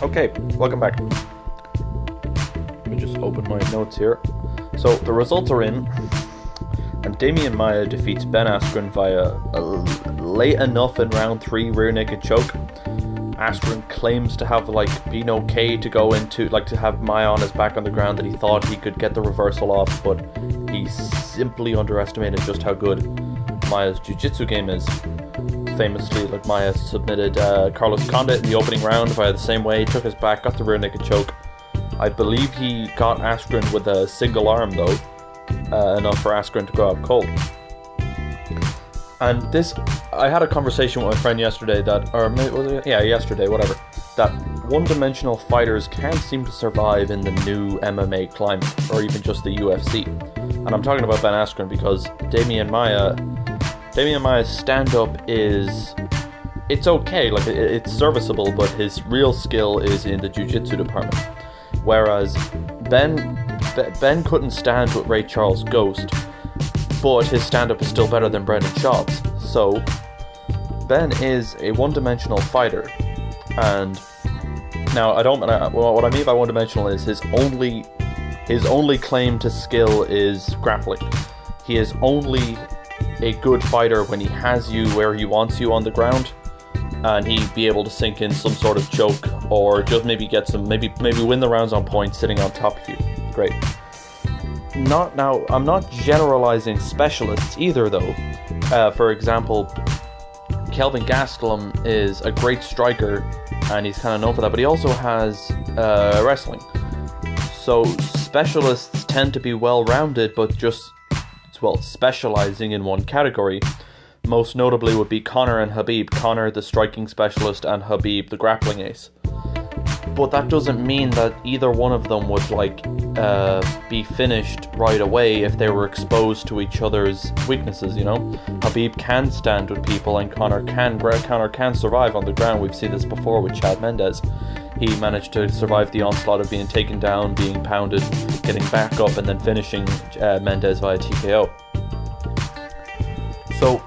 Okay, welcome back. Let me just open my notes here. So the results are in, and Damian Maia defeats Ben Askren via a late enough in round 3 rear naked choke. Askren claims to have been okay to go into to have Maia on his back on the ground, that he thought he could get the reversal off, but he simply underestimated just how good Maia's jiu-jitsu game is. Famously, Maia submitted Carlos Condit in the opening round via the same way. He took his back, got the rear naked choke. I believe he got Askren with a single arm though, enough for Askren to go out cold. And I had a conversation with my friend yesterday that one-dimensional fighters can't seem to survive in the new MMA climate, or even just the UFC. And I'm talking about Ben Askren because Damian Maia's stand-up it's okay, it's serviceable, but his real skill is in the jiu-jitsu department. Whereas Ben couldn't stand with Ray Charles' Ghost, but his stand-up is still better than Brendan Schaub's. So Ben is a one-dimensional fighter, and now what I mean by one-dimensional is his only claim to skill is grappling. He is only a good fighter when he has you where he wants you on the ground, and he'd be able to sink in some sort of choke, or just maybe get some, maybe win the rounds on point sitting on top of you. Great. I'm not generalizing specialists either though. For example, Kelvin Gastelum is a great striker, and he's kind of known for that, but he also has wrestling. So specialists tend to be well-rounded, but just specializing in one category. Most notably would be Conor and Khabib. Conor the striking specialist and Khabib the grappling ace. But that doesn't mean that either one of them would be finished right away if they were exposed to each other's weaknesses, you know? Khabib can stand with people, and Conor can survive on the ground. We've seen this before with Chad Mendes. He managed to survive the onslaught of being taken down, being pounded, getting back up, and then finishing Mendes via TKO. So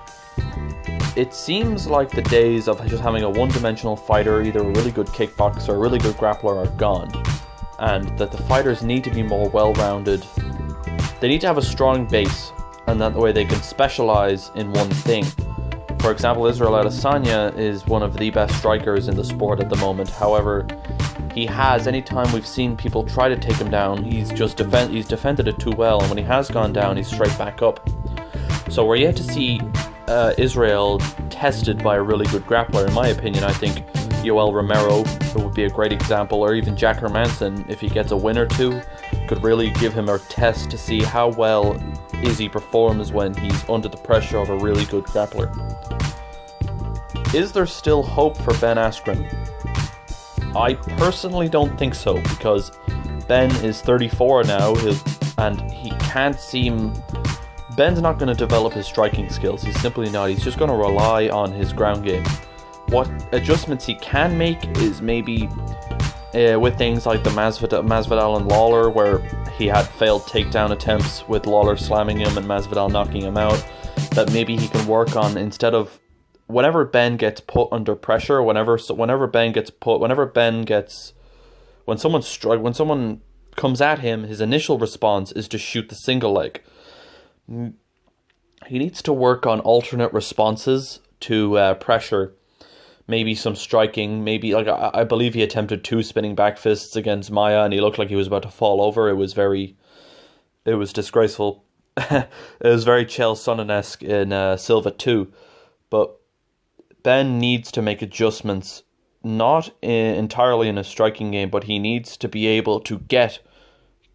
it seems like the days of just having a one-dimensional fighter, either a really good kickboxer or a really good grappler, are gone, and that the fighters need to be more well-rounded. They need to have a strong base, and that way they can specialize in one thing. For example, Israel Adesanya is one of the best strikers in the sport at the moment. However, anytime we've seen people try to take him down, he's defended it too well, and when he has gone down, he's straight back up. So we're yet to see Israel tested by a really good grappler. In my opinion, I think Yoel Romero would be a great example, or even Jack Hermanson, if he gets a win or two, could really give him a test to see how well Izzy performs when he's under the pressure of a really good grappler. Is there still hope for Ben Askren? I personally don't think so, because Ben is 34 now, and he can't seem... Ben's not going to develop his striking skills. He's simply not. He's just going to rely on his ground game. What adjustments he can make is maybe with things like the Masvidal and Lawler, where he had failed takedown attempts with Lawler slamming him and Masvidal knocking him out, that maybe he can work on, instead of whenever Ben gets put under pressure, when someone comes at him, his initial response is to shoot the single leg. He needs to work on alternate responses to pressure. Maybe some striking, I believe he attempted 2 spinning back fists against Maia, and he looked like he was about to fall over. It was disgraceful. It was very Chael Sonnen-esque in Silva 2. But Ben needs to make adjustments, not entirely in his striking game, but he needs to be able to get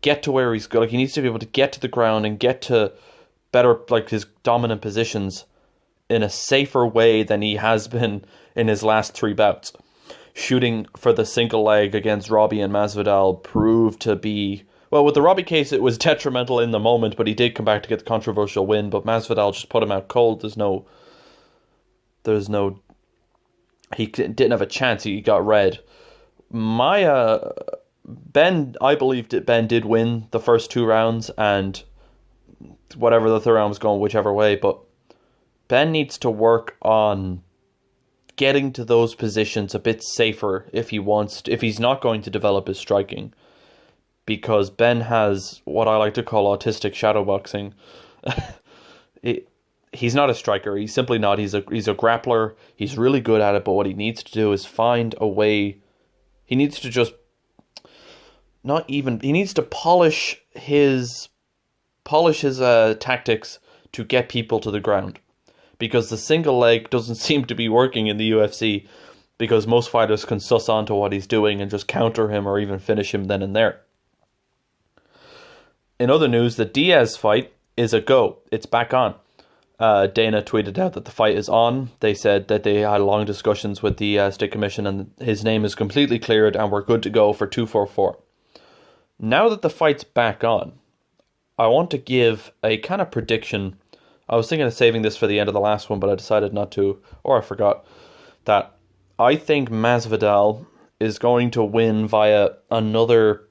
to where he's good. He needs to be able to get to the ground and get to better, his dominant positions in a safer way than he has been in his last 3 bouts. Shooting for the single leg against Robbie and Masvidal proved to be... Well, with the Robbie case, it was detrimental in the moment, but he did come back to get the controversial win, but Masvidal just put him out cold. He didn't have a chance. He got red. I believe that Ben did win the first 2 rounds, and whatever the third round was going, whichever way, but Ben needs to work on getting to those positions a bit safer if he's not going to develop his striking. Because Ben has what I like to call autistic shadowboxing. He's not a striker. He's simply not. He's a grappler. He's really good at it, but what he needs to do is find a way. He needs to just he needs to polish his tactics to get people to the ground. Because the single leg doesn't seem to be working in the UFC, because most fighters can suss onto what he's doing and just counter him or even finish him then and there. In other news, the Diaz fight is a go. It's back on. Dana tweeted out that the fight is on. They said that they had long discussions with the State Commission and his name is completely cleared and we're good to go for 244. Now that the fight's back on, I want to give a kind of prediction. I was thinking of saving this for the end of the last one, but I decided not to, or I forgot, that I think Masvidal is going to win via another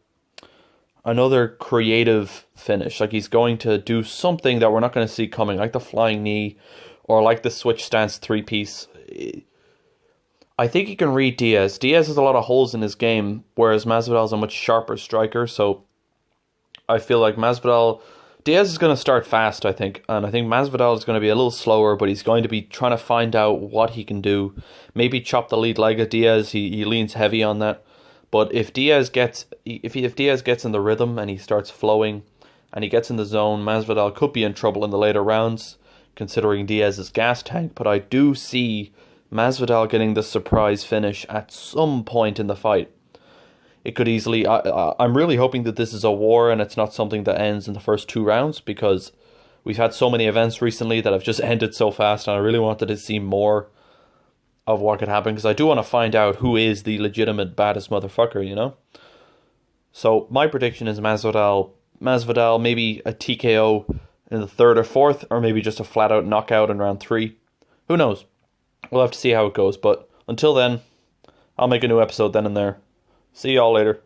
creative finish. Like, he's going to do something that we're not going to see coming, like the flying knee or like the switch stance 3-piece. I think he can read Diaz. Diaz has a lot of holes in his game, whereas Masvidal is a much sharper striker. So I feel like Diaz is going to start fast, I think. And I think Masvidal is going to be a little slower, but he's going to be trying to find out what he can do. Maybe chop the lead leg of Diaz. He leans heavy on that. But if Diaz gets in the rhythm and he starts flowing and he gets in the zone, Masvidal could be in trouble in the later rounds, considering Diaz's gas tank. But I do see Masvidal getting the surprise finish at some point in the fight. It could easily... I'm really hoping that this is a war and it's not something that ends in the first 2 rounds, because we've had so many events recently that have just ended so fast, and I really wanted to see more of what could happen, because I do want to find out who is the legitimate baddest motherfucker, you know? So my prediction is Masvidal, maybe a TKO in the 3rd or 4th, or maybe just a flat-out knockout in round 3. Who knows? We'll have to see how it goes, but until then, I'll make a new episode then and there. See y'all later.